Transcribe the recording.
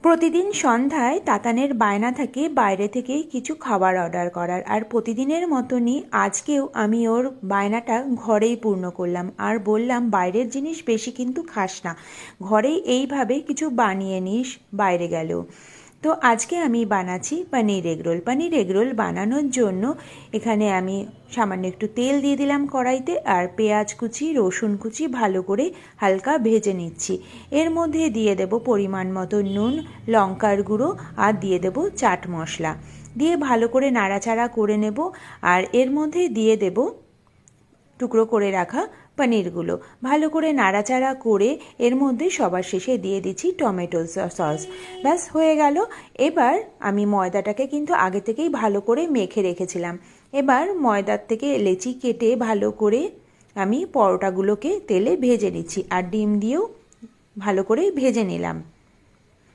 প্রতিদিন সন্ধ্যায় তাতানের বায়না থাকে বাইরে থেকে কিছু খাবার অর্ডার করার, আর প্রতিদিনের মতনই আজকেও আমি ওর বায়নাটা ঘরেই পূর্ণ করলাম আর বললাম বাইরের জিনিস বেশি কিন্তু খাস না, ঘরেই এইভাবে কিছু বানিয়ে নিস বাইরে গেলেও। তো আজকে আমি বানাচ্ছি পনির এগরোল। পনির এগরোল বানানোর জন্য এখানে আমি সামান্য একটু তেল দিয়ে দিলাম কড়াইতে, আর পেঁয়াজ কুচি রসুন কুচি ভালো করে হালকা ভেজে নিচ্ছি। এর মধ্যে দিয়ে দেব পরিমাণ মতো নুন, লঙ্কার গুঁড়ো আর দিয়ে দেব চাট মশলা, দিয়ে ভালো করে নাড়াচাড়া করে নেব। আর এর মধ্যে দিয়ে দেব টুকরো করে রাখা পনিরগুলো। ভালো করে নাড়াচাড়া করে এর মধ্যে সবার শেষে দিয়ে দিচ্ছি টমেটো সস। ব্যাস হয়ে গেল। এবার আমি ময়দাটাকে কিন্তু আগে থেকেই ভালো করে মেখে রেখেছিলাম। এবার ময়দার থেকে লেচি কেটে ভালো করে আমি পরোটাগুলোকে তেলে ভেজে নিচ্ছি, আর ডিম দিয়েও ভালো করে ভেজে নিলাম।